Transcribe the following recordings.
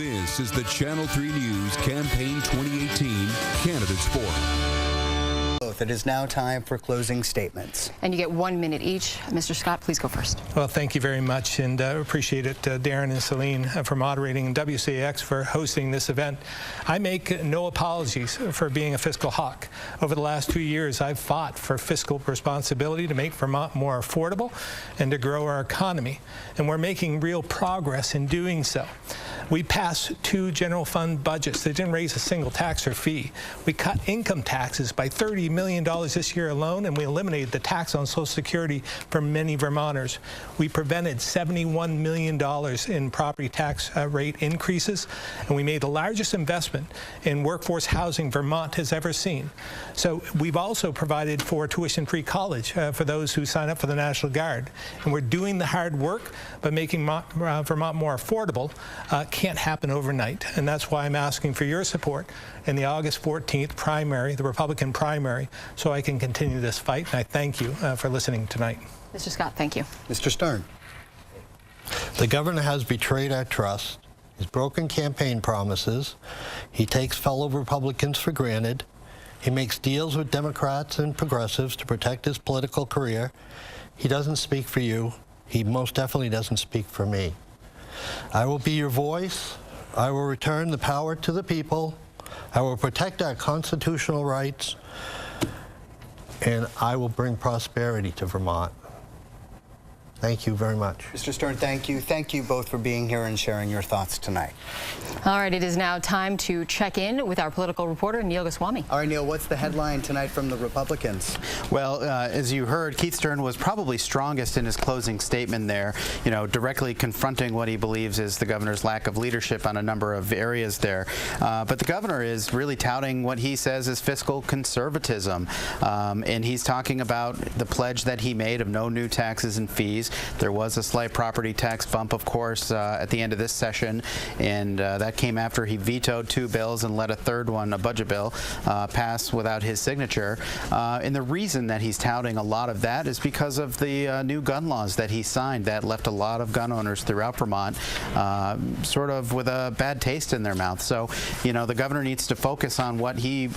This is the Channel 3 News Campaign 2018 Candidates Forum. It is now time for closing statements. And you get 1 minute each. Mr. Scott, please go first. Well, thank you very much, and appreciate it, Darren and Celine, for moderating, and WCAX for hosting this event. I make no apologies for being a fiscal hawk. Over the last 2 years, I've fought for fiscal responsibility to make Vermont more affordable and to grow our economy, and we're making real progress in doing so. We passed 2 general fund budgets that didn't raise a single tax or fee. We cut income taxes by $30 million this year alone, and we eliminated the tax on Social Security for many Vermonters. We prevented $71 million in property tax rate increases, and we made the largest investment in workforce housing Vermont has ever seen. So we've also provided for tuition-free college for those who sign up for the National Guard. And we're doing the hard work, but making Vermont more affordable can't happen overnight. And that's why I'm asking for your support in the August 14th primary, the Republican primary, so I can continue this fight. And I thank you for listening tonight. Mr. Scott, thank you. Mr. Stern. The governor has betrayed our trust. He's broken campaign promises. He takes fellow Republicans for granted. He makes deals with Democrats and progressives to protect his political career. He doesn't speak for you. He most definitely doesn't speak for me. I will be your voice. I will return the power to the people. I will protect our constitutional rights. And I will bring prosperity to Vermont. Thank you very much. Mr. Stern, thank you. Thank you both for being here and sharing your thoughts tonight. All right, it is now time to check in with our political reporter, Neil Goswami. All right, Neil, what's the headline tonight from the Republicans? Well, as you heard, Keith Stern was probably strongest in his closing statement there, directly confronting what he believes is the governor's lack of leadership on a number of areas there. But the governor is really touting what he says is fiscal conservatism. And he's talking about the pledge that he made of no new taxes and fees. There was a slight property tax bump, of course, at the end of this session, and that came after he vetoed 2 bills and let a third one, a budget bill, pass without his signature. And the reason that he's touting a lot of that is because of the new gun laws that he signed that left a lot of gun owners throughout Vermont sort of with a bad taste in their mouth. So, the governor needs to focus on what he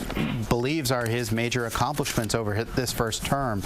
believes are his major accomplishments over this first term.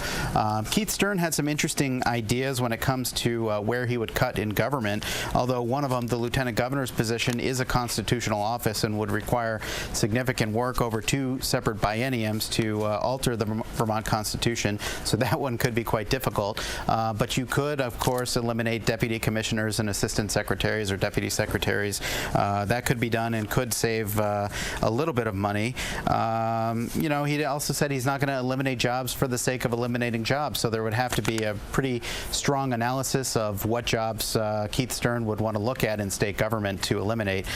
Keith Stern had some interesting ideas when it comes to where he would cut in government, although one of them, the lieutenant governor's position, is a constitutional office and would require significant work over 2 separate bienniums to alter the Vermont Constitution, so that one could be quite difficult. But you could, of course, eliminate deputy commissioners and assistant secretaries or deputy secretaries. That could be done and could save a little bit of money. He also said he's not going to eliminate jobs for the sake of eliminating jobs, so there would have to be a pretty strong analysis of what jobs Keith Stern would want to look at in state government to eliminate.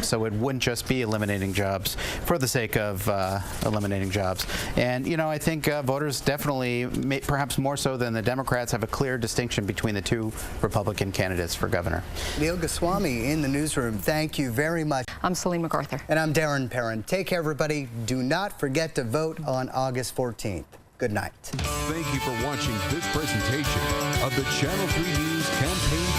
So it wouldn't just be eliminating jobs for the sake of eliminating jobs. And, I think voters definitely, perhaps more so than the Democrats, have a clear distinction between the 2 Republican candidates for governor. Neil Goswami in the newsroom, thank you very much. I'm Celine MacArthur. And I'm Darren Perrin. Take care, everybody. Do not forget to vote on August 14th. Good night. Thank you for watching this presentation of the Channel 3 News Campaign